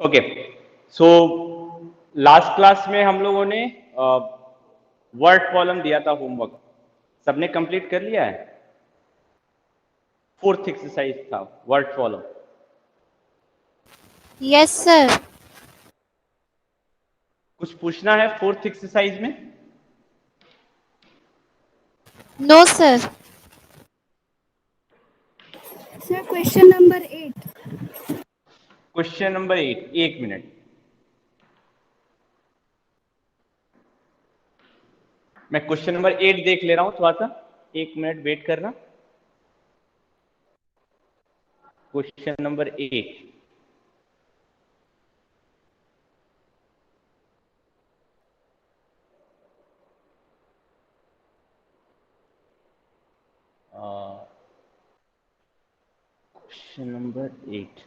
Okay, so last class में हम लोगों ने वर्ड कॉलम दिया था होमवर्क, सबने कंप्लीट कर लिया है। फोर्थ एक्सरसाइज था वर्ड कॉलम। Yes sir. कुछ पूछना है फोर्थ एक्सरसाइज में? No sir. Sir question number 8। Question number 8, एक मिनट, मैं क्वेश्चन नंबर 8 देख ले रहा हूं, थोड़ा सा एक मिनट वेट करना। Question number 8, question number 8,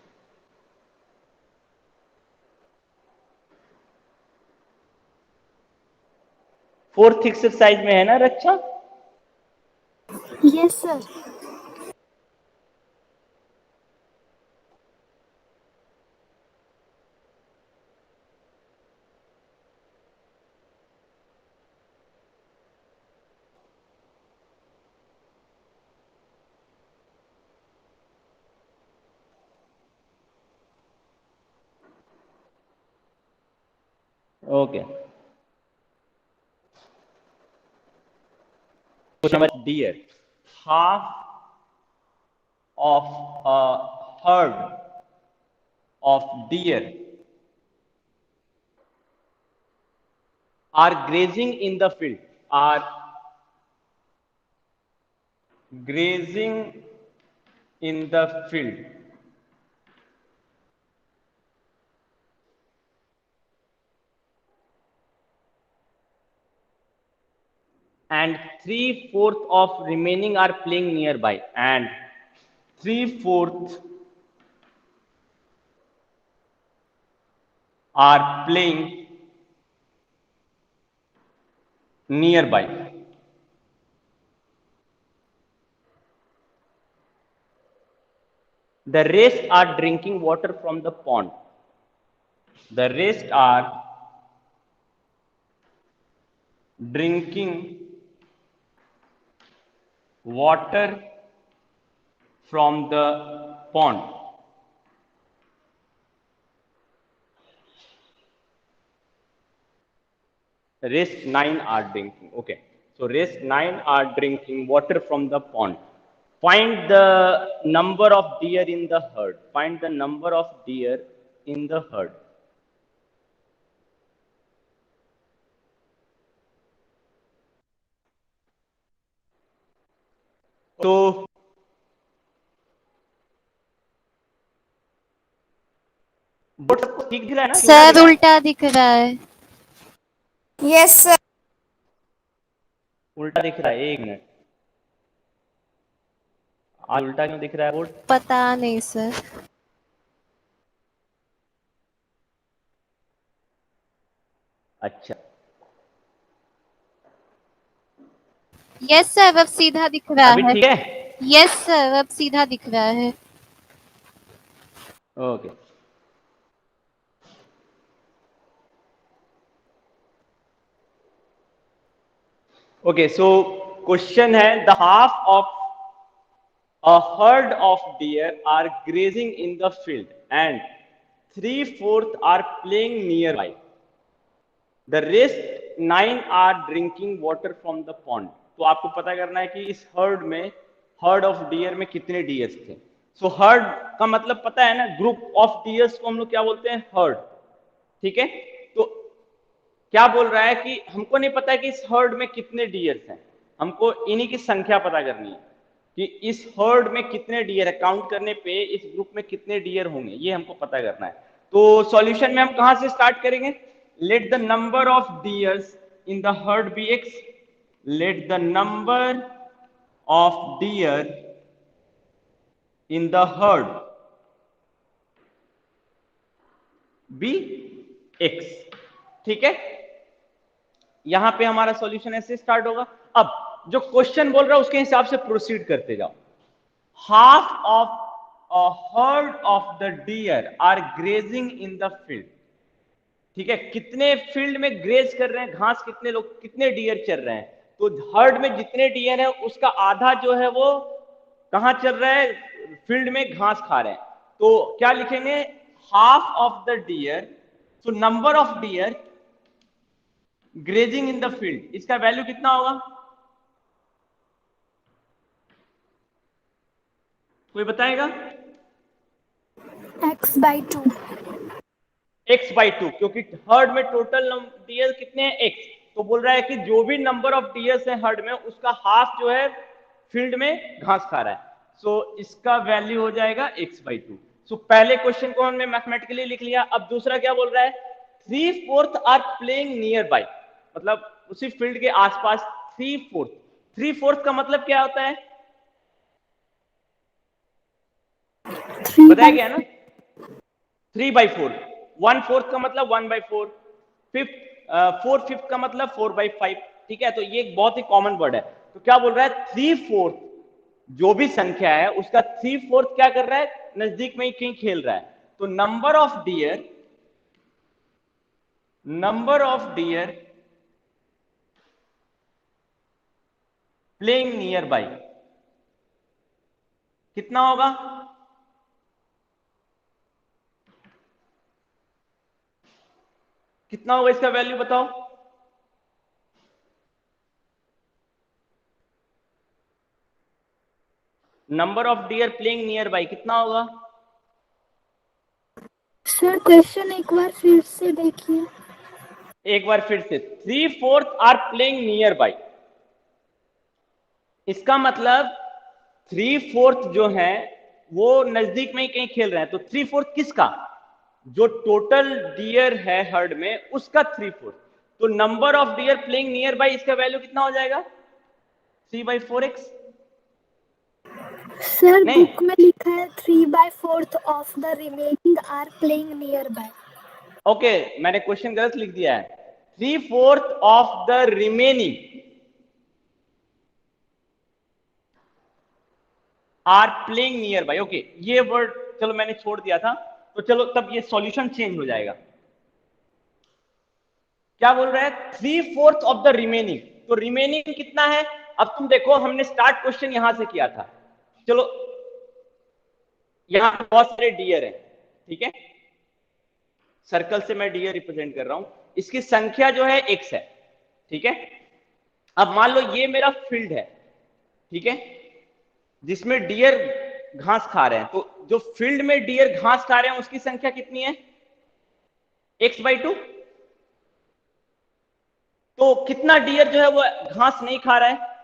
fourth exercise में है ना Raksha? Yes sir. Okay, question number deer, half of a herd of deer are grazing in the field, are grazing in the field, and 3/4 of remaining are playing nearby, and 3/4 are playing nearby. The rest are drinking water from the pond. The rest are drinking water from the pond. Rest 9 are drinking. Okay, so rest 9 are drinking water from the pond. Find the number of deer in the herd. Find the number of deer in the herd. तो board सबको ठीक दिख रहा है ना? कि उल्टा दिख सर रहा है? उल्टा दिख रहा है। Yes sir. उल्टा दिख रहा है, एक मिनट, आज उल्टा क्यों दिख रहा है बोर्ड? पता नहीं सर। अच्छा, यस सर, अब सीधा दिख रहा अभी है। ठीक है? यस सर, अब सीधा दिख रहा है। ओके, ओके, सो क्वेश्चन है, the half of a herd of deer are grazing in the field and 3/4 are playing nearby. The rest 9 are drinking water from the pond. तो आपको पता करना है कि इस हर्ड में, हर्ड ऑफ डियर में कितने डियर्स थे। सो हर्ड का मतलब पता है ना, ग्रुप ऑफ डियर्स को हम लोग क्या बोलते हैं? हर्ड। ठीक है, तो क्या बोल रहा है कि हमको नहीं पता है कि इस हर्ड में कितने डियर्स हैं, हमको इन्हीं की संख्या पता करनी है कि इस हर्ड में कितने डियर है, काउंट करने पे इस ग्रुप में कितने डियर होंगे, ये हमको पता करना है। तो सॉल्यूशन में हम कहां से स्टार्ट करेंगे? Let the number of deers in the herd be x. Let the number of deer in the herd be x. ठीक है, यहां पे हमारा सॉल्यूशन ऐसे स्टार्ट होगा। अब जो क्वेश्चन बोल रहा है उसके हिसाब से प्रोसीड करते जाओ। Half of a herd of the deer are grazing in the field. ठीक है, कितने फील्ड में ग्रेज कर रहे हैं घास, कितने लोग, कितने डियर चल रहे हैं? तो हर्ड में जितने डियर है उसका आधा जो है वो कहां चल रहा है? फील्ड में घास खा रहे हैं। तो क्या लिखेंगे? हाफ ऑफ द डियर, तो number of deer grazing in the field, इसका वैल्यू कितना होगा? कोई बताएगा? x/2। x/2, क्योंकि हर्ड में टोटल डियर कितने हैं? x। तो बोल रहा है कि जो भी नंबर ऑफ डियर्स है हर्ड में उसका हाफ जो है फील्ड में घास खा रहा है। सो इसका वैल्यू हो जाएगा x/2। सो पहले क्वेश्चन को हमने मैथमेटिकली लिख लिया। अब दूसरा क्या बोल रहा है? 3/4 आर प्लेइंग नियर बाय, मतलब उसी फील्ड के आसपास 3/4। 3/4 का मतलब क्या होता है? 3 बताया by गया ना? 3/4। 1/4 का मतलब 1/4। फिफ्थ 4/5 का मतलब 4/5। ठीक है, तो ये एक बहुत ही कॉमन वर्ड है। तो क्या बोल रहा है? 3/4 जो भी संख्या है उसका 3/4 क्या कर रहा है? नजदीक में ही कहीं खेल रहा है। तो number of dear playing near by कितना होगा? कितना होगा इसका वैल्यू बताओ? Number of dear playing near by कितना होगा? सर क्वेश्चन एक बार फिर से देखिए। एक बार फिर से, 3/4 आर प्लेइंग नियर बाय, इसका मतलब 3/4 जो है वो नजदीक में ही कहीं खेल रहे हैं। तो 3/4 किसका? जो टोटल डियर है हर्ड में उसका 3/4। तो number of dear playing nearby, इसका वैल्यू कितना हो जाएगा? 3/4x। सर नहीं, बुक में लिखा है 3/4 of the remaining are playing nearby. Okay, मैंने क्वेश्चन गलत लिख दिया है। 3/4 of the remaining are playing nearby. Okay, ये वर्ड चलो मैंने छोड़ दिया था, तो चलो तब ये सॉल्यूशन चेंज हो जाएगा। क्या बोल रहा है? 3/4 ऑफ द रिमेनिंग। तो रिमेनिंग कितना है? अब तुम देखो, हमने स्टार्ट क्वेश्चन यहां से किया था। चलो, यहां बहुत सारे डियर हैं, ठीक है, सर्कल से मैं डियर रिप्रेजेंट कर रहा हूं। इसकी संख्या जो है x है, ठीक है। अब मान लो ये मेरा फील्ड है, ठीक है, जिसमें डियर घास खा रहे हैं। तो जो फील्ड में डियर घास खा रहे हैं उसकी संख्या कितनी है? x/2। तो कितना डियर जो है वो घास नहीं खा रहा है?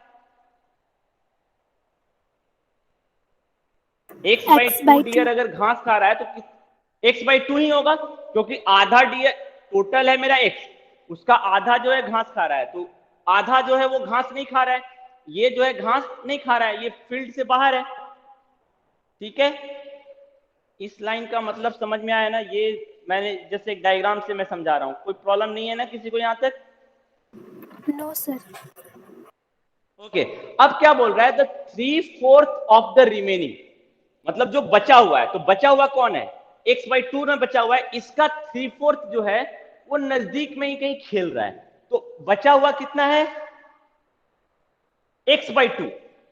x/2 x/2। डियर अगर घास खा रहा है तो x/2 ही होगा, क्योंकि आधा डियर टोटल है मेरा x, उसका आधा जो है घास खा रहा है। तो आधा जो है वो घास नहीं खा रहा है, ये जो है घास नहीं खा रहा है, ये फील्ड से बाहर है। ठीक है, इस लाइन का मतलब समझ में आया ना? ये मैंने जैसे एक डायग्राम से मैं समझा रहा हूं, कोई प्रॉब्लम नहीं है ना किसी को यहां तक? No sir. ओके, अब क्या बोल रहा है? द 3/4 ऑफ द रिमेनिंग, मतलब जो बचा हुआ है। तो बचा हुआ कौन है? x/2 में बचा हुआ है, इसका 3/4 जो है वो नजदीक में ही कहीं खेल रहा है। तो बचा हुआ कितना है? x/2।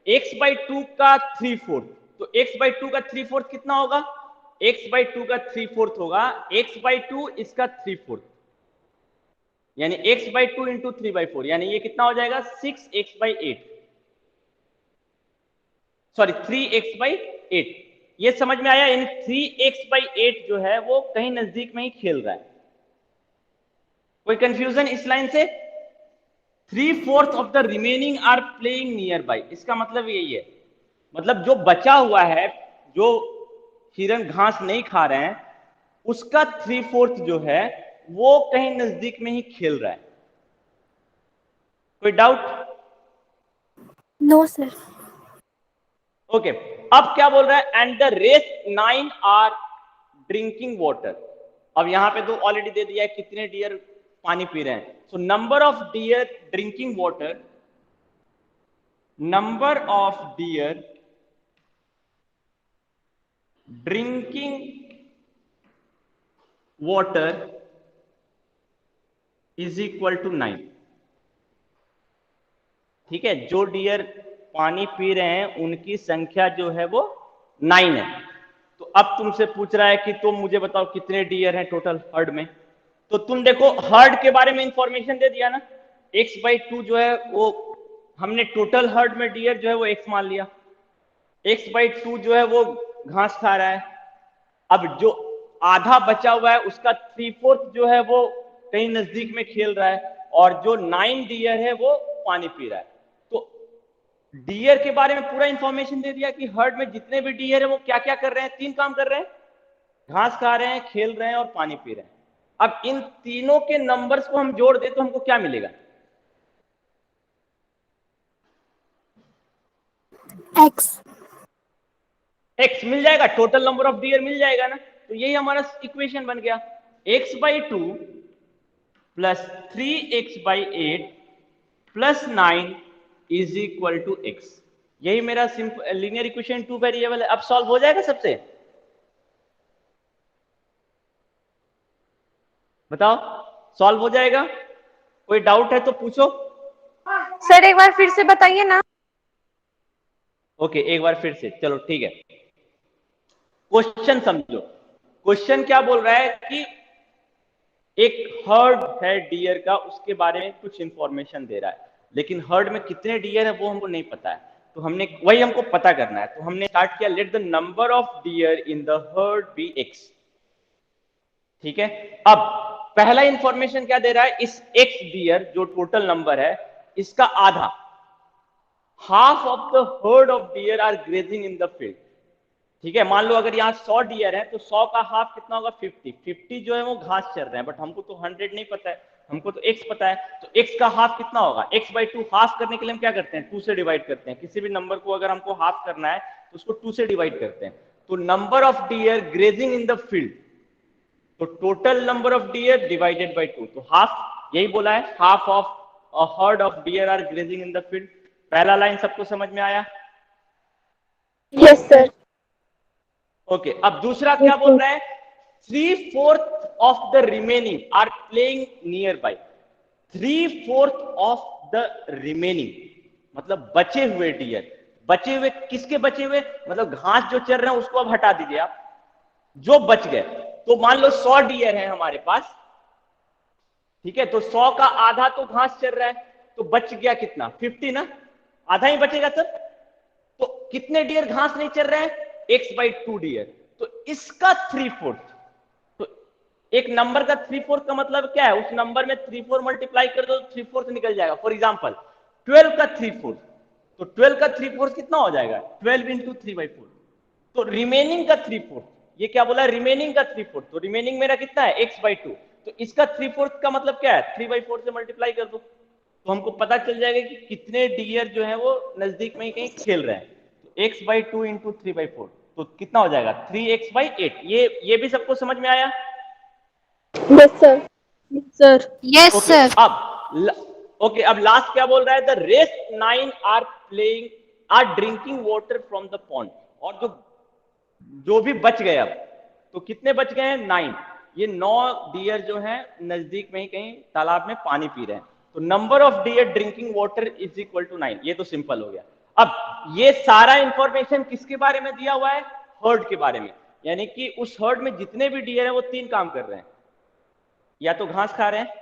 x/2 का 3/4, तो x/2 का 3/4 कितना होगा? x/2 का 3/4 होगा x/2 इसका 3/4, यानी x/2 इंटू 3/4, यानी ये कितना हो जाएगा? 6x/8, sorry 3x/8। ये समझ में आया? यानी 3x/8 जो है वो कहीं नजदीक में ही खेल रहा है। कोई कंफ्यूजन इस लाइन से? 3/4 of the remaining are playing nearby, इसका मतलब यही है, मतलब जो बचा हुआ है, जो हिरन घास नहीं खा रहे हैं, उसका 3/4 जो है वो कहीं नजदीक में ही खेल रहा है। कोई डाउट? No sir. ओके, अब क्या बोल रहा है? And the rest 9 are drinking water. अब यहां पे तो ऑलरेडी दे दिया है कितने डियर पानी पी रहे हैं। So number of deer drinking water, number of deer drinking water is equal to 9। ठीक है, जो डियर पानी पी रहे हैं उनकी संख्या जो है वो 9 है। तो अब तुमसे पूछ रहा है कि तुम मुझे बताओ कितने डियर हैं टोटल हर्ड में। तो तुम देखो हर्ड के बारे में इंफॉर्मेशन दे दिया ना, x/2 जो है वो हमने टोटल हर्ड में डियर जो है वो x मान लिया, x/2 जो है वो घास खा रहा है। अब जो आधा बचा हुआ है उसका 3/4 जो है वो कहीं नजदीक में खेल रहा है, और जो 9 डियर है वो पानी पी रहा है। तो डियर के बारे में पूरा इंफॉर्मेशन दे दिया कि हर्ड में जितने भी डियर है वो क्या क्या कर रहे हैं, 3 काम कर रहे हैं, घास खा रहे हैं, खेल रहे हैं और पानी पी रहे हैं। अब इन तीनों के नंबर्स को हम जोड़ दें तो हमको क्या मिलेगा? X. एक्स मिल जाएगा, टोटल नंबर ऑफ डियर मिल जाएगा ना। तो यही हमारा इक्वेशन बन गया, x/2 plus 3x/8 plus 9 is equal to x। यही मेरा सिंपल लीनियर इक्वेशन 2 वेरिएबल है। अब सॉल्व हो जाएगा सबसे? बताओ, सॉल्व हो जाएगा? कोई डाउट है तो पूछो। सर एक बार फिर से बताइए ना। ओके, एक बार फिर से, चलो ठीक है। क्वेश्चन समझो, क्वेश्चन क्या बोल रहा है कि एक हर्ड है डियर का, उसके बारे में कुछ इंफॉर्मेशन दे रहा है, लेकिन हर्ड में कितने डियर है वो हमको नहीं पता है। तो हमने वही हमको पता करना है, तो हमने स्टार्ट किया, let the number of deer in the herd be x. ठीक है, अब पहला इंफॉर्मेशन क्या दे रहा है, इस एक्स डियर जो टोटल नंबर है इसका आधा, half of the herd of deer are grazing in the field. ठीक है, मान लो अगर यहाँ 100 डियर है तो 100 का हाफ कितना होगा? 50 जो है वो घास चर रहे हैं, बट हमको तो 100 नहीं पता है, हमको तो x पता है। तो x का हाफ कितना होगा? x/2 हाफ करने के लिए हम क्या करते हैं? 2 से डिवाइड करते हैं। किसी भी नंबर को अगर हमको हाफ करना है तो उसको 2 से डिवाइड करते हैं। तो number of deer grazing in the field, तो total number of deer divided by 2, तो हाफ, यही बोला है, half of a herd of deer are grazing in the field. पहला लाइन सबको समझ में आया? Yes sir. ओके, अब दूसरा क्या बोल रहा है? 3/4 of the remaining are playing nearby. 3/4 of the remaining मतलब बचे हुए डियर, बचे हुए किसके बचे हुए? मतलब घास जो चल रहे हैं उसको अब हटा दीजिए आप, जो बच गए। तो मान लो 100 डियर है हमारे पास, ठीक है, तो 100 का आधा तो घास चल रहा है, तो बच गया कितना? 50 ना, आधा ही बचेगा सर। तो कितने डियर घास नहीं चल रहे हैं? x/2 डियर, तो इसका 3/4। तो एक नंबर का 3/4 का मतलब क्या है? उस नंबर में 3/4 मल्टीप्लाई कर दो तो 3/4 निकल जाएगा। फॉर एग्जाम्पल 12 का 3/4, तो 12 का 3/4 कितना हो जाएगा? 12 इंटू 3/4। तो रिमेनिंग का 3/4, ये क्या बोला? रिमेनिंग का 3/4, तो रिमेनिंग मेरा कितना है? x/2। तो इसका 3/4 का मतलब क्या है? 3/4 से मल्टीप्लाई कर दो, तो हमको पता चल जाएगा कि कितने डियर जो है वो नजदीक में ही कहीं खेल रहे हैं। तो x/2 इंटू 3/4, तो कितना हो जाएगा? 3x/8। ये भी सबको समझ में आया? Yes sir. Sir yes okay, sir. Okay, अब लास्ट क्या बोल रहा है? The rest 9 are playing are drinking water from the pond. और जो जो भी बच गए, अब तो कितने बच गए हैं? 9। ये 9 डियर जो हैं नजदीक में ही कहीं तालाब में पानी पी रहे हैं। तो number of deer drinking water is equal to 9। ये तो सिंपल हो गया। अब ये सारा इंफॉर्मेशन किसके बारे में दिया हुआ है? हर्ड के बारे में। यानी कि उस हर्ड में जितने भी डियर हैं वो 3 काम कर रहे हैं, या तो घास खा रहे हैं,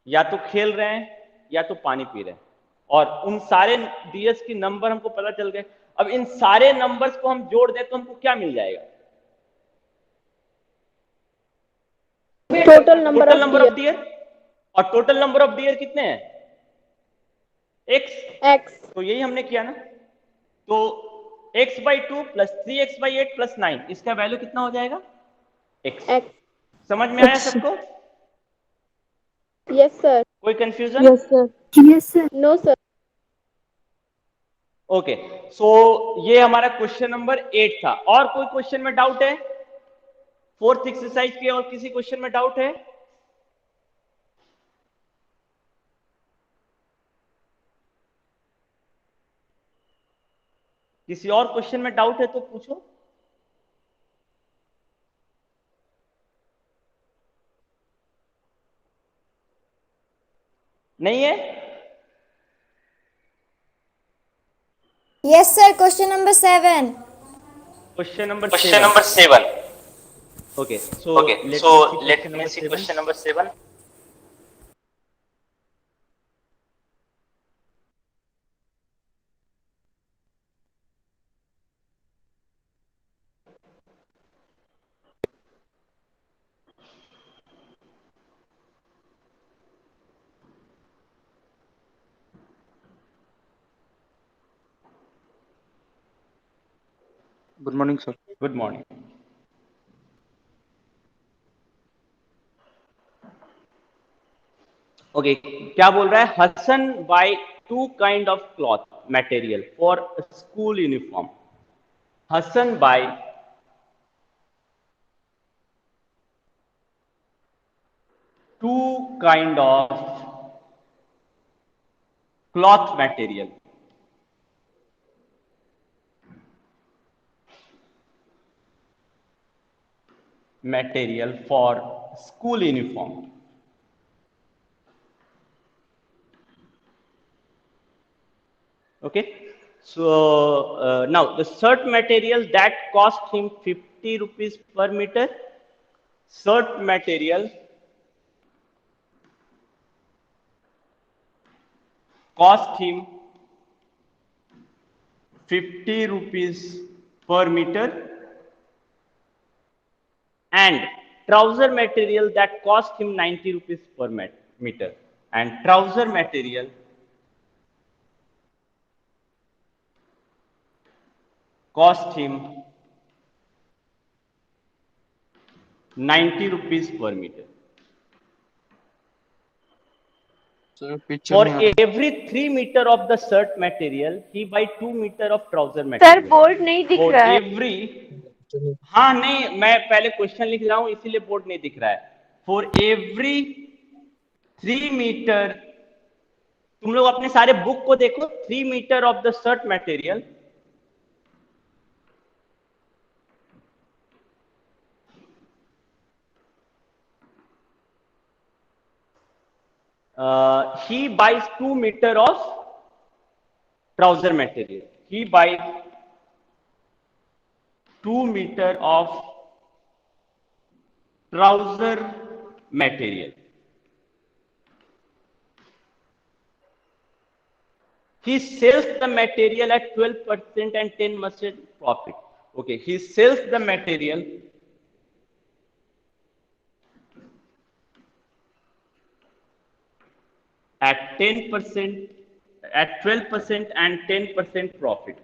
या तो खेल रहे हैं, या तो पानी पी रहे हैं। और उन सारे डियर्स की नंबर हमको पता चल गए। अब इन सारे नंबर्स को हम जोड़ दें तो हमको क्या मिल जाएगा? Total number of dear. और टोटल नंबर ऑफ डियर कितने हैं? एक्स। एक्स। तो यही हमने किया ना। तो x/2 प्लस 3x/8 प्लस 9, इसका वैल्यू कितना हो जाएगा? x। एक्स। समझ में आया सबको? Yes sir. कोई confusion? Yes sir. Yes, sir. No sir. Okay, so ये हमारा क्वेश्चन नंबर 8 था। और कोई क्वेश्चन में डाउट है? फोर्थ एक्सरसाइज के और किसी क्वेश्चन में डाउट है? किसी और क्वेश्चन में डाउट है तो पूछो। नहीं है? Yes, sir. Question number 7. Question number Question 7. number 7. Okay, so Okay, let so me see let question me number see 7. question number 7. Good morning, sir. Good morning. Okay, क्या बोल रहा है? Hasan buys 2 kind of cloth material for school uniform. Hasan buys 2 kind of cloth material for school uniform. Okay, so now the shirt material that cost him 50 rupees per meter. Shirt material cost him 50 rupees per meter, and trouser material that cost him 90 rupees per meter, and trouser material cost him 90 rupees per meter. Sir, picture For नहीं आ रहा. every 3 meter of the shirt material, he buy 2 meter of trouser sir material. Board नहीं दिख For रहा है. every, हाँ नहीं, मैं पहले क्वेश्चन लिख रहा हूं इसीलिए बोर्ड नहीं दिख रहा है. For every 3 meter, तुम लोग अपने सारे बुक को देखो. 3 meter of the shirt material, he buys 2 meter of trouser material. He buys 2 meter of trouser material. He sells the material at 12% and 10% profit. Okay, he sells the material at 10%, at 12% and 10% profit.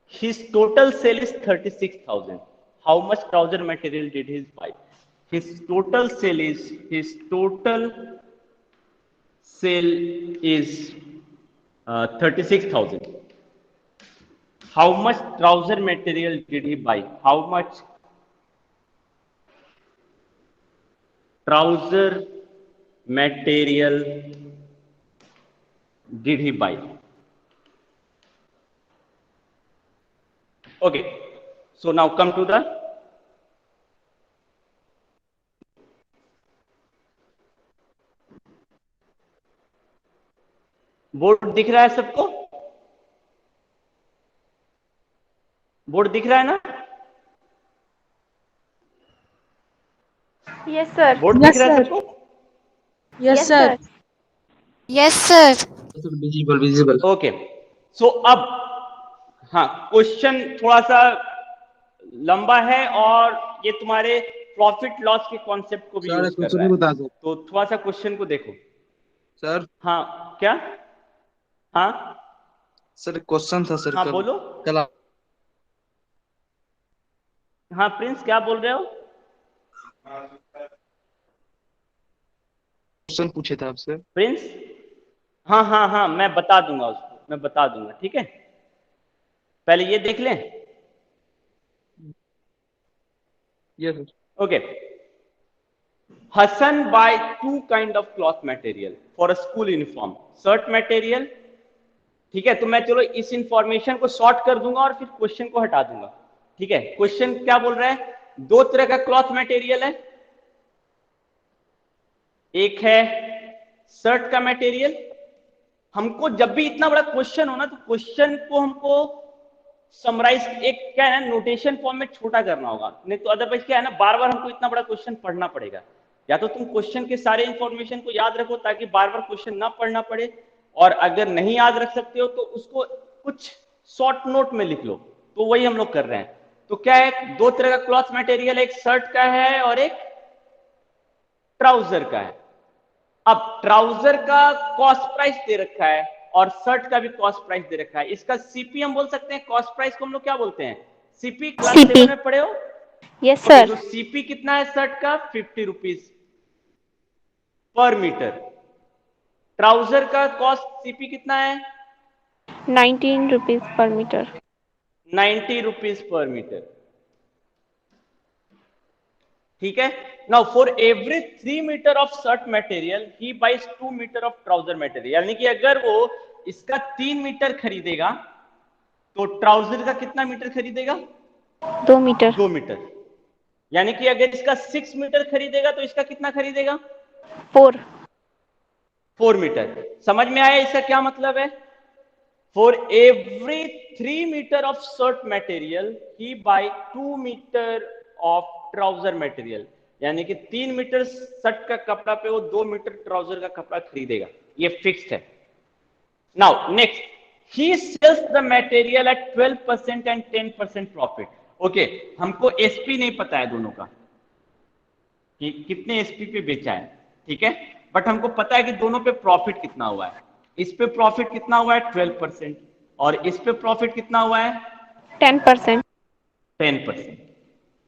His total sale is 36,000. How much trouser material did he buy? His total sale is 36,000. How much trouser material did he buy? How much trouser material did he buy? Okay, so now come to the board. दिख रहा है सबको? Board दिख रहा है ना? Yes sir. Board दिख रहा है सबको? Yes sir. Yes sir. Visible, visible. Okay, so अब हाँ, क्वेश्चन थोड़ा सा लंबा है और ये तुम्हारे प्रॉफिट लॉस के कॉन्सेप्ट को भी Sir, यूज कर कुछ रहा नहीं है. बता दो. तो थोड़ा सा क्वेश्चन को देखो. Sir, हाँ क्या? हाँ sir, question था sir हाँ कल. बोलो. कल आप हाँ प्रिंस, क्या बोल रहे हो? क्वेश्चन पूछे थे आपसे. प्रिंस, हाँ हाँ हाँ, मैं बता दूंगा उसको, मैं बता दूंगा. ठीक है, पहले ये देख लें. Yes, sir. Okay. Hassan buy 2 kind of cloth material for a school uniform. Shirt material. ठीक है, तो मैं चलो इस इंफॉर्मेशन को शॉर्ट कर दूंगा और फिर क्वेश्चन को हटा दूंगा. ठीक है, क्वेश्चन क्या बोल रहा है? दो तरह का क्लॉथ मटेरियल है, एक है शर्ट का मटेरियल। हमको जब भी इतना बड़ा क्वेश्चन हो ना, तो क्वेश्चन को हमको समराइज, एक क्या है ना, नोटेशन फॉर्म में छोटा करना होगा, नहीं तो अदरवाइज क्या है ना, बार बार हमको इतना बड़ा क्वेश्चन पढ़ना पड़ेगा। या तो तुम क्वेश्चन के सारे इंफॉर्मेशन को याद रखो ताकि बार बार क्वेश्चन ना पढ़ना पड़े, और अगर नहीं याद रख सकते हो तो उसको कुछ शॉर्ट नोट में लिख लो। तो वही हम लोग कर रहे हैं। तो क्या है, दो तरह का क्लॉथ मटेरियल, एक शर्ट का है और एक ट्राउजर का है। अब ट्राउजर का कॉस्ट प्राइस दे रखा है और शर्ट का भी कॉस्ट प्राइस दे रखा है। इसका सीपी हम बोल सकते हैं, कॉस्ट प्राइस को हम लोग क्या बोलते हैं, सीपी। क्लास 7 में पढ़े हो? Yes okay, sir. तो सीपी कितना है शर्ट का, 50 रुपीज पर मीटर। ट्राउजर का कॉस्ट सीपी कितना है, 19 rupees per metre. 90 rupees per metre. ठीक है। Now for every 3 metre of shirt material he buys 2 metre of trouser material. यानी कि अगर वो इसका 3 मीटर खरीदेगा तो ट्राउजर का कितना मीटर खरीदेगा, 2 मीटर। 2 मीटर। यानी कि अगर इसका 6 मीटर खरीदेगा तो इसका कितना खरीदेगा, 4। 4 मीटर। समझ में आया इसका क्या मतलब है? For every 3 metre of shirt material he buys 2 metre of trouser material. यानी कि 3 मीटर शर्ट का कपड़ा पे वो 2 मीटर ट्राउजर का कपड़ा खरीदेगा, ये फिक्स्ड है। Now next, he sells the material at 12% and 10% profit. Okay, हमको एसपी नहीं पता है दोनों का कि कितने एसपी पे बेचा है, ठीक है, बट हमको पता है कि दोनों पे प्रॉफिट कितना हुआ है। इस पे प्रॉफिट कितना हुआ है, 12%, और इस पे प्रॉफिट कितना हुआ है, 10%। 10%।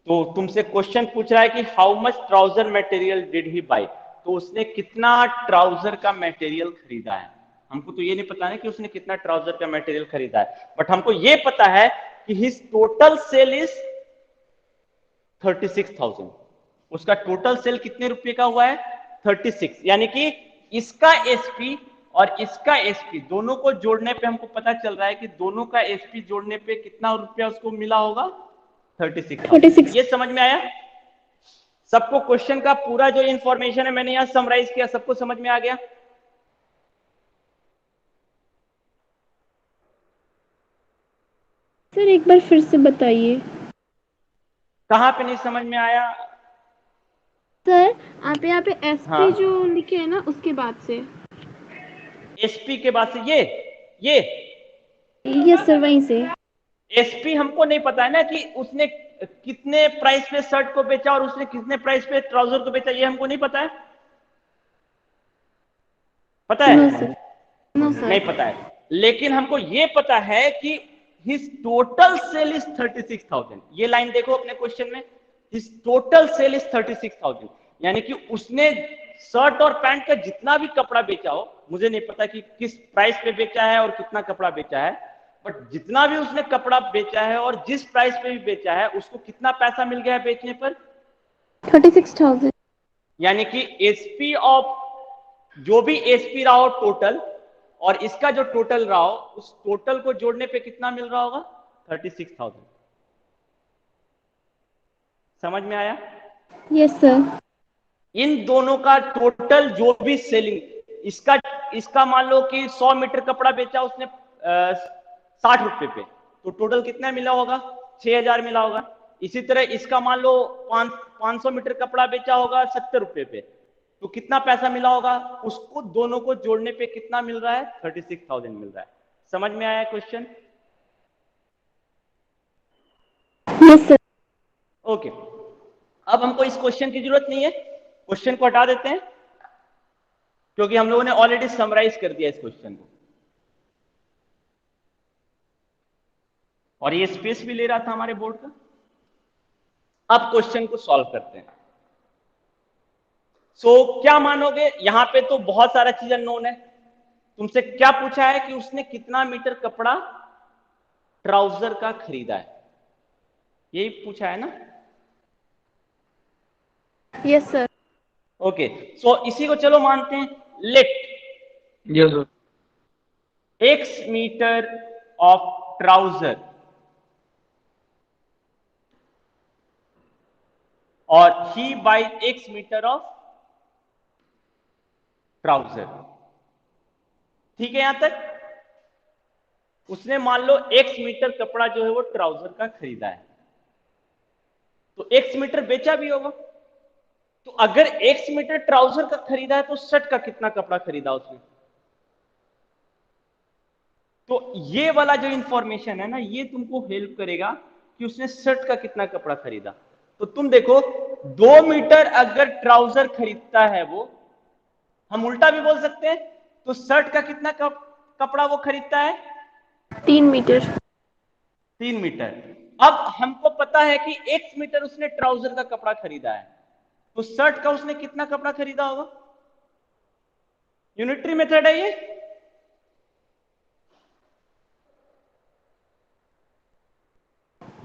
तो तुमसे क्वेश्चन पूछ रहा है कि how much trouser material did he buy, तो उसने कितना ट्राउजर का मटेरियल खरीदा है। हमको तो ये नहीं पता है कि उसने कितना ट्राउजर का मटेरियल खरीदा है, बट हमको ये पता है कि हिज टोटल सेल इज 36,000। उसका टोटल सेल कितने रुपए का हुआ है, 36। यानी कि इसका एसपी और इसका एसपी दोनों को जोड़ने पे हमको पता चल रहा है कि दोनों का एसपी जोड़ने पे कितना रुपया उसको मिला होगा, 36,000। ये समझ में आया सबको? क्वेश्चन का पूरा जो इंफॉर्मेशन है मैंने यहां समराइज किया, सबको समझ में आ गया? सर एक बार फिर से बताइए। कहां पे नहीं समझ में आया? सर आप यहाँ पे एसपी हाँ, जो लिखे हैं ना उसके बाद से। एसपी के बाद से ये यस सर, वहीं से। एसपी हमको नहीं पता है ना कि उसने कितने प्राइस पे शर्ट को बेचा और उसने कितने प्राइस पे ट्राउजर को बेचा, ये हमको नहीं पता है। पता नो है? सर। No sir. नहीं पता है, लेकिन हमको ये पता है कि हिज टोटल सेल इज 36,000। ये लाइन देखो अपने क्वेश्चन में, हिज टोटल सेल इज 36,000। यानी कि उसने शर्ट और पैंट का जितना भी कपड़ा बेचा हो, मुझे नहीं पता कि किस प्राइस पे बेचा है और कितना कपड़ा बेचा है, बट जितना भी उसने कपड़ा बेचा है और जिस प्राइस पे भी बेचा है, उसको कितना पैसा मिल गया है बेचने पर, 36,000। यानी कि एसपी ऑफ, जो भी एसपी रहा हो टोटल, और इसका जो टोटल रहा हो, उस टोटल को जोड़ने पे कितना मिल रहा होगा, 36,000। समझ में आया? Yes sir. इन दोनों का टोटल जो भी सेलिंग, इसका मान लो कि 100 मीटर कपड़ा बेचा उसने 60 रुपए पे, तो टोटल कितना मिला होगा, 6,000 मिला होगा। इसी तरह इसका मान लो 500 मीटर कपड़ा बेचा होगा 70 रुपए पे, तो कितना पैसा मिला होगा, उसको दोनों को जोड़ने पे कितना मिल रहा है, 36,000 मिल रहा है। समझ में आया क्वेश्चन? Yes sir. ओके, अब हमको इस क्वेश्चन की जरूरत नहीं है, क्वेश्चन को हटा देते हैं, क्योंकि हम लोगों ने ऑलरेडी समराइज कर दिया इस क्वेश्चन को, और ये स्पेस भी ले रहा था हमारे बोर्ड का। अब क्वेश्चन को सॉल्व करते हैं। क्या मानोगे, यहां पे तो बहुत सारा चीज अननोन है। तुमसे क्या पूछा है कि उसने कितना मीटर कपड़ा ट्राउजर का खरीदा है, यही पूछा है ना? Yes sir. ओके, इसी को चलो मानते हैं। Let yes sir. x metre of trouser और he buys x metre of trouser. ठीक है, यहां तक उसने मान लो x मीटर कपड़ा जो है वो ट्राउजर का खरीदा है, तो x मीटर बेचा भी होगा। तो अगर x मीटर ट्राउजर का खरीदा है तो शर्ट का कितना कपड़ा खरीदा उसने? तो ये वाला जो इंफॉर्मेशन है ना, ये तुमको हेल्प करेगा कि उसने शर्ट का कितना कपड़ा खरीदा। तो तुम देखो 2 मीटर अगर ट्राउजर खरीदता है वो, हम उल्टा भी बोल सकते हैं, तो शर्ट का कितना कपड़ा वो खरीदता है? 3 मीटर। 3 मीटर। अब हमको पता है कि x मीटर उसने ट्राउजर का कपड़ा खरीदा है, तो शर्ट का उसने कितना कपड़ा खरीदा होगा? यूनिटरी मेथड है ये।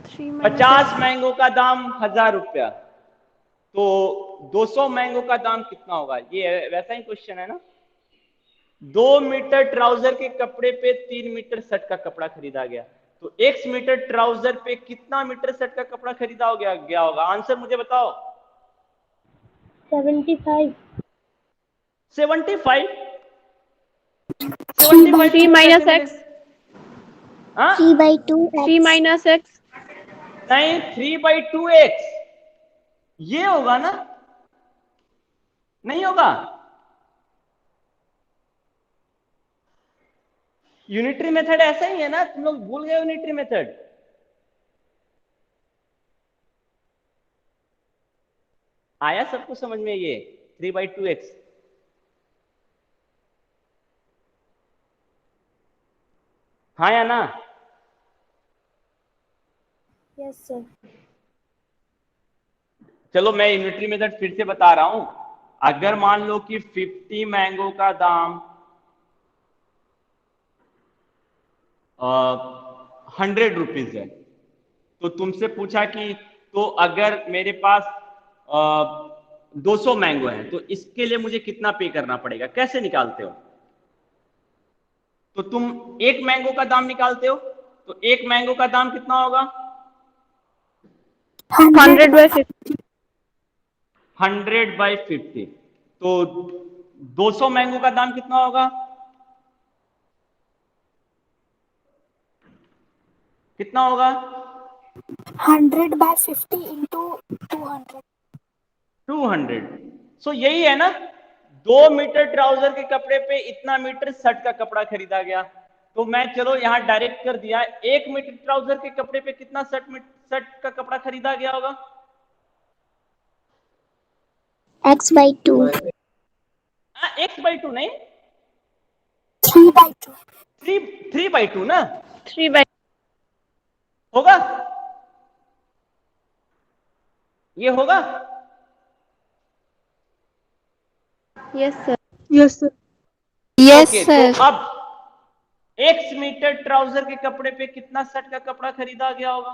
थ्री 50 मैंगो का दाम 1000 रुपया, तो 200 मैंगो का दाम कितना होगा? ये वैसा ही क्वेश्चन है ना। 2 मीटर ट्राउजर के कपड़े पे 3 मीटर शर्ट का कपड़ा खरीदा गया, तो x मीटर ट्राउजर पे कितना मीटर शर्ट का कपड़ा खरीदा गया होगा? आंसर मुझे बताओ। 75। 75। 3 by 75 3 तुमको कैसे माइनस मिले? एक्स। हाँ 3 by 2 3 x। Minus x. नहीं, 3/2x ये होगा ना, नहीं होगा? यूनिटरी मेथड ऐसा ही है ना, तुम लोग भूल गए यूनिटरी मेथड? आया सबको समझ में ये 3/2x? हाँ या ना? Yes sir. चलो मैं यूनिटरी मेथड फिर से बता रहा हूं। अगर मान लो कि 50 मैंगो का दाम 100 रुपीज है, तो तुमसे पूछा कि तो अगर मेरे पास 200 मैंगो है तो इसके लिए मुझे कितना पे करना पड़ेगा? कैसे निकालते हो? तो तुम एक मैंगो का दाम निकालते हो, तो एक मैंगो का दाम कितना होगा? 100 बाई 50। 100/50। तो 200 मैंगो का दाम कितना होगा? कितना होगा? 100 by 50 into 200। 200। सो यही है ना, 2 मीटर ट्राउजर के कपड़े पे इतना मीटर शर्ट का कपड़ा खरीदा गया। तो मैं चलो यहां डायरेक्ट कर दिया, 1 मीटर ट्राउजर के कपड़े पे कितना शर्ट का कपड़ा खरीदा गया होगा? x by 2। x/2 नहीं, 3 by 2। 3/2 ना 3 बाई। होगा? ये होगा? Yes sir. Yes sir. Yes okay, तो सर। अब x मीटर ट्राउजर के कपड़े पे कितना शर्ट का कपड़ा खरीदा गया होगा?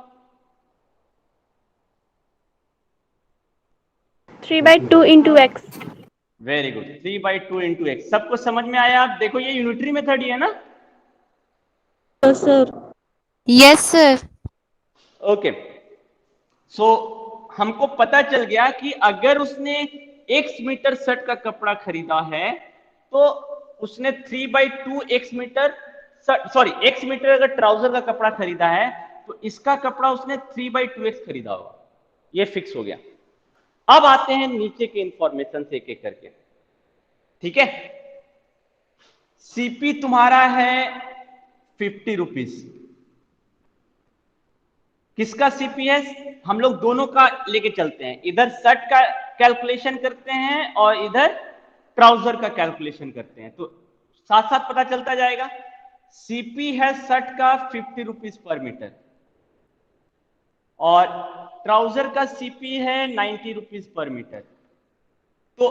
3/2 into x. Very good, 3/2 into x. सबको समझ में आया? आप देखो ये यूनिटरी मेथड ही है ना। सर। Yes sir. ओके, सो हमको पता चल गया कि अगर उसने x मीटर शर्ट का कपड़ा खरीदा है तो उसने 3/2 x metre, sorry x metre अगर ट्राउजर का कपड़ा खरीदा है तो इसका कपड़ा उसने 3/2x खरीदा होगा। ये फिक्स हो गया। अब आते हैं नीचे के इंफॉर्मेशन से एक एक करके। ठीक है, सीपी तुम्हारा है 50 रुपीज। किसका सीपी है? हम लोग दोनों का लेके चलते हैं, इधर शर्ट का कैलकुलेशन करते हैं और इधर ट्राउजर का कैलकुलेशन करते हैं, तो साथ साथ पता चलता जाएगा। सीपी है शर्ट का 50 रुपीज पर मीटर और ट्राउजर का सीपी है 90 रुपीज पर मीटर। तो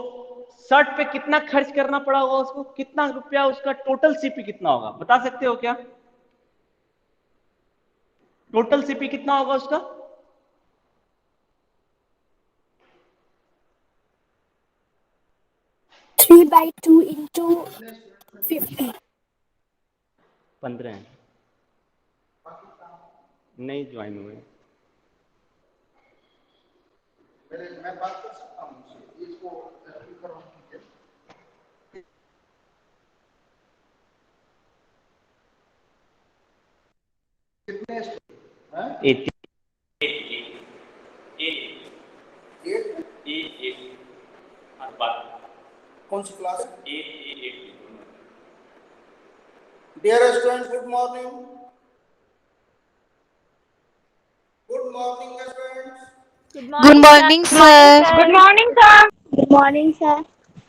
शर्ट पे कितना खर्च करना पड़ा होगा उसको? कितना रुपया उसका टोटल सीपी कितना होगा? बता सकते हो क्या? टोटल सीपी कितना होगा उसका? Three by two into 50। 15 है, नहीं ज्वाइन हुए। मैं बात कर सकता हूँ उससे, इसको करो, ठीक है। कितने हैं? 80 कौन सी क्लास है? Dear students, good morning. Good morning students. Good morning sir. Good morning sir. Good morning, sir.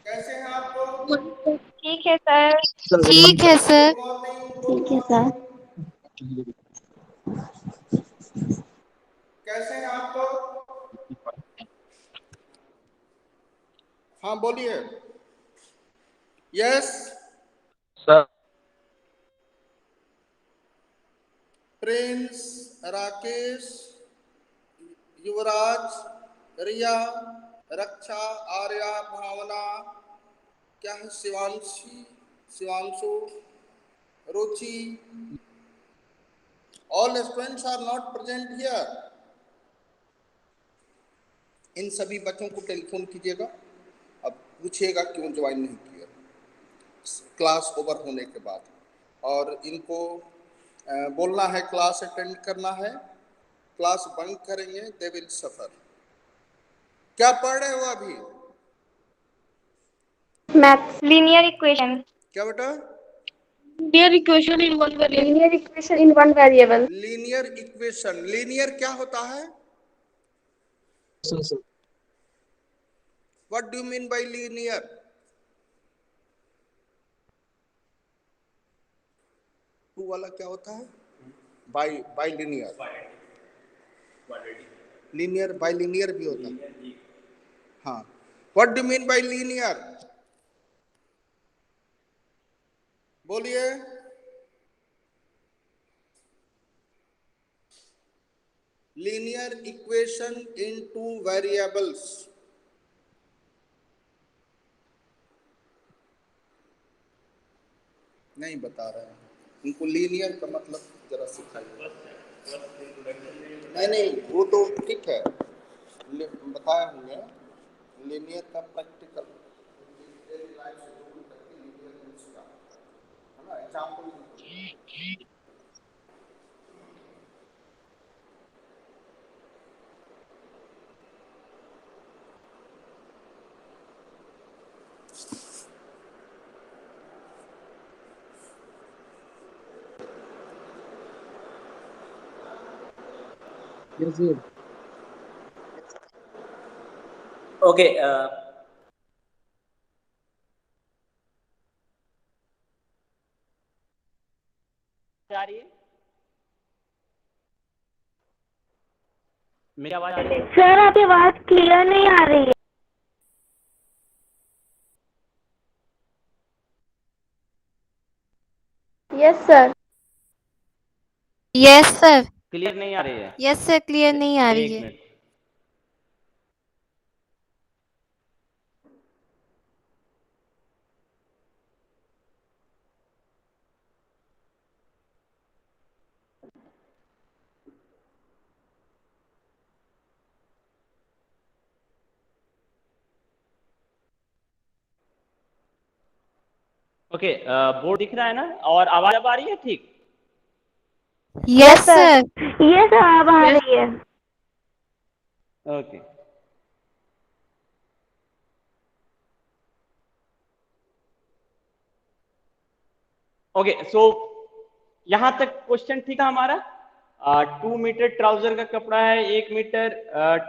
कैसे हैं आप लोग? ठीक है सर। सर गुड ठीक मॉर्निंग है सर। Good morning. ठीक है, sir. कैसे हैं आप लोग? हाँ बोलिए। यस। सर। प्रिंस, राकेश, युवराज, रिया, रक्षा, आर्या, भावना, क्या है, Shivanshi, Shivanshu, Ruchi, all students are not present here. इन सभी बच्चों को टेलीफोन कीजिएगा, अब पूछिएगा क्यों ज्वाइन नहीं किया क्लास ओवर होने के बाद, और इनको बोलना है क्लास अटेंड करना है, क्लास बंक करेंगे दे विल सफर। क्या पढ़ रहे हो अभी? Maths. Linear equation. क्या बेटा? Linear equation in one variable. Linear equation in one variable. Linear equation. Linear क्या होता है? Sir what do you mean by linear? Two वाला क्या होता है? Bilinear. Linear bilinear भी होता है। हाँ, what do you mean by linear? बोलिए। Linear equation in two variables. नहीं बता रहे हैं, इनको लीनियर का मतलब जरा सिखाइए। नहीं, वो तो ठीक है, बताए होंगे। लीनियर का प्रैक्टिकल है ना, एग्जाम्पल। Yes sir. ओके। आ रही है मेरी आवाज आ रही है? सर, आपकी आवाज क्लियर नहीं आ रही है। Yes, sir. Yes sir. Clear नहीं आ रही है? यस सर, क्लियर नहीं आ रही एक है। मिनट। ओके, बोर्ड दिख रहा है ना, और आवाज अब आ रही है ठीक? Yes sir. Yes, sir, अब आ रही है। ओके। ओके, सो यहां तक क्वेश्चन ठीक है हमारा। 2 मीटर ट्राउजर का कपड़ा है, 1 मीटर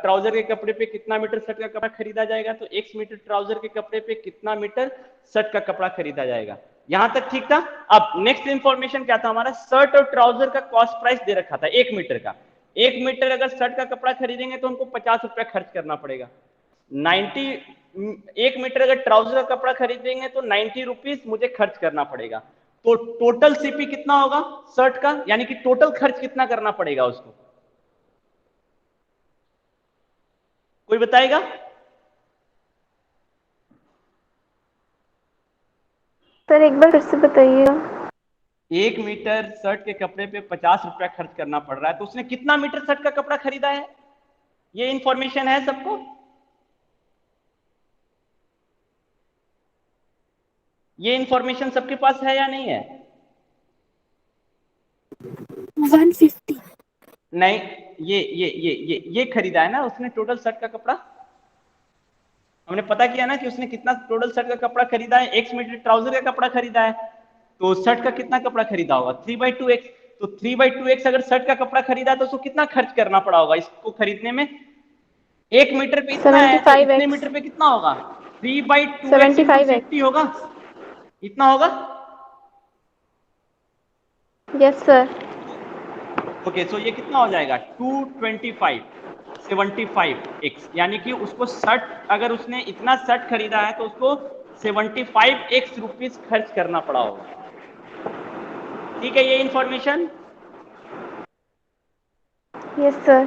ट्राउजर के कपड़े पे कितना मीटर शर्ट का कपड़ा खरीदा जाएगा, तो 1 मीटर ट्राउजर के कपड़े पे कितना मीटर शर्ट का कपड़ा खरीदा जाएगा। यहां तक ठीक था। अब नेक्स्ट इंफॉर्मेशन क्या था हमारा, शर्ट और ट्राउजर का कॉस्ट प्राइस दे रखा था 1 मीटर का। 1 मीटर अगर शर्ट का कपड़ा खरीदेंगे तो हमको 50 रुपया खर्च करना पड़ेगा। 1 मीटर अगर ट्राउजर का कपड़ा खरीदेंगे तो 90 रुपीज मुझे खर्च करना पड़ेगा। तो टोटल सीपी कितना होगा शर्ट का, यानी कि टोटल खर्च कितना करना पड़ेगा उसको, कोई बताएगा? सर, एक बार फिर से बताइएगा। 1 मीटर शर्ट के कपड़े पे 50 रुपया खर्च करना पड़ रहा है, तो उसने कितना मीटर शर्ट का कपड़ा खरीदा है, ये इंफॉर्मेशन है सबको? ये इंफॉर्मेशन सबके पास है या नहीं है? 150. नहीं, ये खरीदा है ना उसने टोटल शर्ट का कपड़ा। हमने पता किया ना कि उसने कितना टोटल शर्ट का कपड़ा खरीदा है। x मीटर ट्राउजर का कपड़ा खरीदा है, तो शर्ट का कितना कपड़ा खरीदा होगा? 3/2x। तो 3/2x अगर शर्ट का कपड़ा खरीदा है तो उसको कितना खर्च करना पड़ा होगा इसको खरीदने में? 1 मीटर पे इतना है तो इतने 75x. मीटर पे कितना होगा? 3/2x into 75x. 50 होगा, इतना होगा। Yes sir. ओके, सो ये कितना हो जाएगा? 225 75x, यानी कि उसको 60, अगर उसने इतना 60 खरीदा है तो उसको 75x रुपीज खर्च करना पड़ा होगा। ठीक है, ये इंफॉर्मेशन। Yes sir.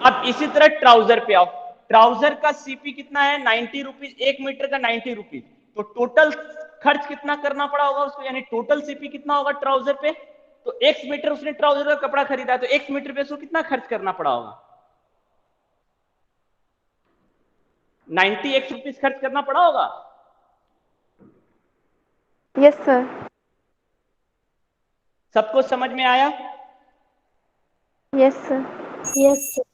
अब इसी तरह ट्राउजर पे आओ। ट्राउजर का सीपी कितना है? 90 रुपीज, 1 मीटर का 90 रुपीज। तो टोटल खर्च कितना करना पड़ा होगा उसको, यानी टोटल सीपी कितना होगा ट्राउजर पे? तो x मीटर उसने ट्राउजर का कपड़ा खरीदा है तो x मीटर पे उसको कितना खर्च करना पड़ा होगा? 90x रुपीज खर्च करना पड़ा होगा। Yes sir. सबको समझ में आया? Yes sir. Yes, sir.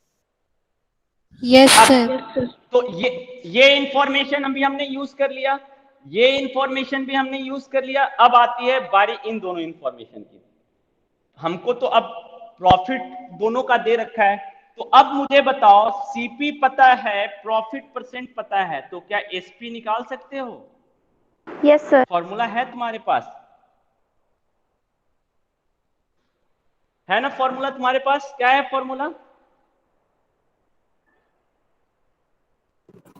Yes अब सर। तो ये इंफॉर्मेशन अभी हमने यूज कर लिया, ये इंफॉर्मेशन भी हमने यूज कर लिया। अब आती है बारी इन दोनों इंफॉर्मेशन की। हमको तो अब प्रॉफिट दोनों का दे रखा है, तो अब मुझे बताओ, सीपी पता है, प्रॉफिट परसेंट पता है, तो क्या एसपी निकाल सकते हो? Yes sir. फॉर्मूला है तुम्हारे पास? है ना फॉर्मूला तुम्हारे पास? क्या है फॉर्मूला?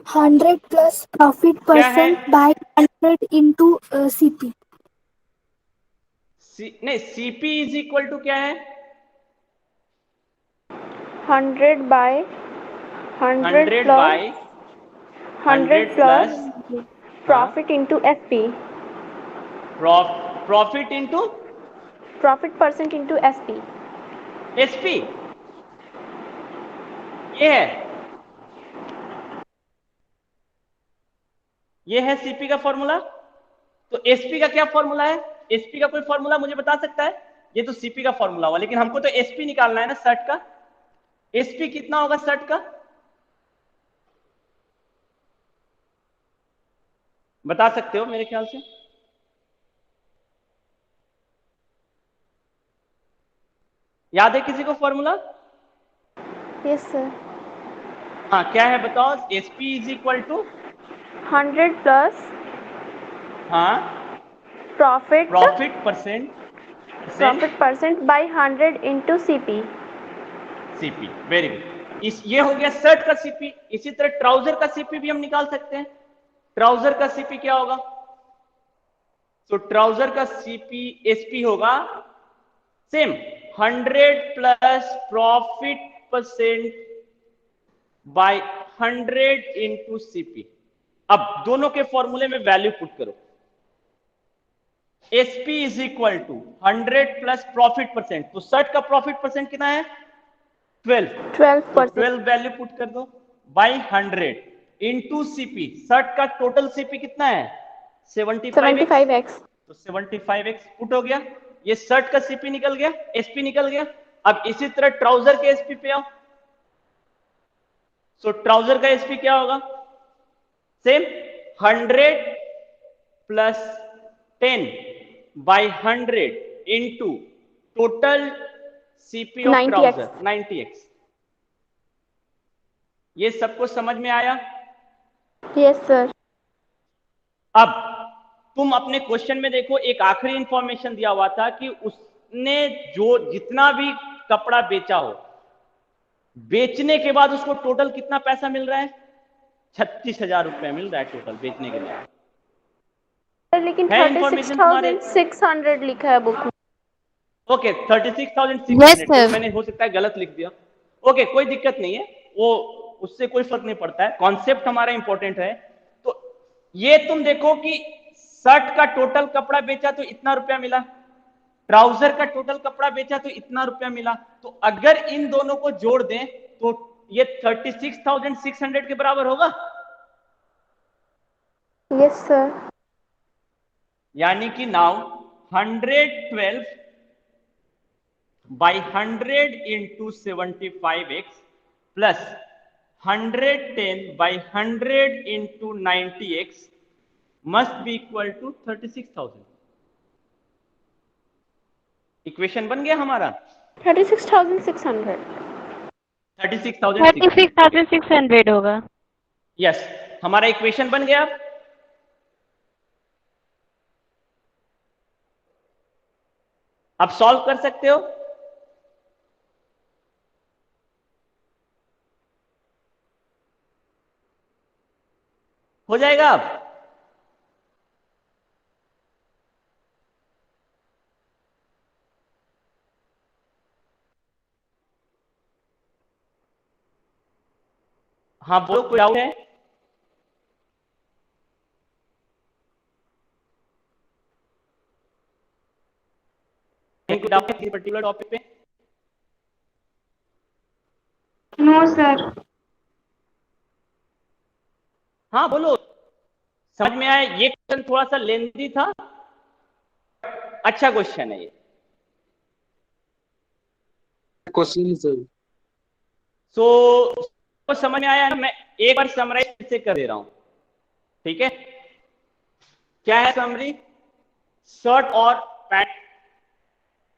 100 plus profit क्या है? percent by 100 into CP. नहीं, सीपी इज इक्वल टू क्या है? 100 by 100 100 plus बाई 100 plus हाँ, profit into SP. Profit into Profit percent into SP. SP, ये है सीपी का फॉर्मूला। तो एसपी का क्या फॉर्मूला है? एसपी का कोई फॉर्मूला मुझे बता सकता है? ये तो सीपी का फॉर्मूला हुआ, लेकिन हमको तो एसपी निकालना है ना शर्ट का। एसपी कितना होगा शर्ट का? बता सकते हो मेरे ख्याल से? याद है किसी को फॉर्मूला? Yes sir. हाँ, क्या है बताओ? SP is equal to 100 plus हाँ profit profit percent by 100 into CP. CP. Very good. ये हो गया शर्ट का सीपी। इसी तरह ट्राउजर का सीपी भी हम निकाल सकते हैं। ट्राउजर का सीपी क्या होगा? तो ट्राउजर का सीपी एसपी होगा same 100 plus profit percent by 100 into CP. अब दोनों के फॉर्मूले में वैल्यू पुट करो। SP is equal to 100 plus profit percent, तो शर्ट का प्रॉफिट परसेंट कितना है? 12। तो 12%. 12 वैल्यू पुट कर दो बाई 100 इंटू सीपी। शर्ट का टोटल सीपी कितना है? 75x। 75x. तो 75x पुट हो गया। ये शर्ट का सीपी निकल गया, एसपी निकल गया। अब इसी तरह ट्राउजर के एसपी पे आओ। सो ट्राउजर का एसपी क्या होगा? Same 100 plus 10 by 100 into total CP of 90x. Trouser 90x। ये सबको समझ में आया? Yes sir. अब तुम अपने क्वेश्चन में देखो, एक आखिरी इंफॉर्मेशन दिया हुआ था कि उसने जो जितना भी कपड़ा बेचा हो, बेचने के बाद उसको टोटल कितना पैसा मिल रहा है? 36,000 रुपए मिल रहा है टोटल बेचने के बाद। सर लेकिन है information तुम्हारे? 36,600 लिखा है बुक में. ओके, 36,600। Yes, sir. तो मैंने हो सकता है गलत लिख दिया। ओके, कोई दिक्कत नहीं है, वो उससे कोई फर्क नहीं पड़ता है, कॉन्सेप्ट हमारा इंपॉर्टेंट है। तो ये तुम देखो कि शर्ट का टोटल कपड़ा बेचा तो इतना रुपया मिला, ट्राउजर का टोटल कपड़ा बेचा तो इतना रुपया मिला। तो अगर इन दोनों को जोड़ दें तो ये 36,600 के बराबर होगा। Yes sir. यानी कि now 112 by 100 into 75x plus 110 by 100 into 90x must be equal to 36,000. Equation बन गया हमारा 36,600। 36,600. 36,600 होगा। यस, हमारा इक्वेशन बन गया। आप सॉल्व कर सकते हो। हो जाएगा अब। हाँ बोलो, कोई डाउट है? कोई डाउट है किसी पर्टिकुलर टॉपिक पे? No sir. हाँ बोलो, समझ में आया? ये क्वेश्चन थोड़ा सा लेंथी था, अच्छा क्वेश्चन है ये। Question sir. तो समझ में आया ना? मैं एक बार समराइज से कर दे रहा हूं, ठीक है? क्या है समरी? शर्ट और पैंट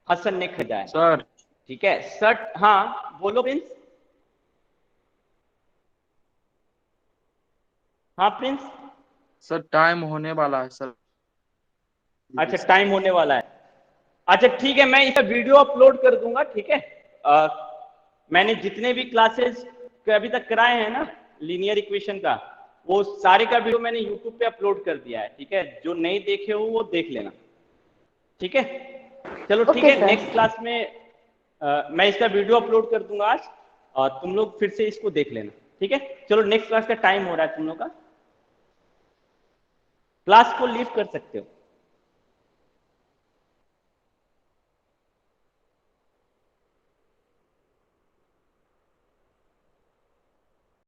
हसन ने खरीदा है, सर ठीक है? शर्ट, हाँ बोलो प्रिंस। हाँ प्रिंस। सर टाइम होने वाला है सर। अच्छा, टाइम होने वाला है। अच्छा ठीक है, मैं इसका वीडियो अपलोड कर दूंगा, ठीक है? मैंने जितने भी क्लासेस अभी तक कराए हैं ना लीनियर इक्वेशन का, वो सारे का वीडियो मैंने यूट्यूब पे अपलोड कर दिया है, ठीक है? जो नहीं देखे हो वो देख लेना, ठीक है? चलो ठीक Okay, है, sir. नेक्स्ट क्लास में मैं इसका वीडियो अपलोड कर दूंगा आज, और तुम लोग फिर से इसको देख लेना, ठीक है? चलो नेक्स्ट क्लास का टाइम हो रहा है तुम लोग का, क्लास को लीव कर सकते हो।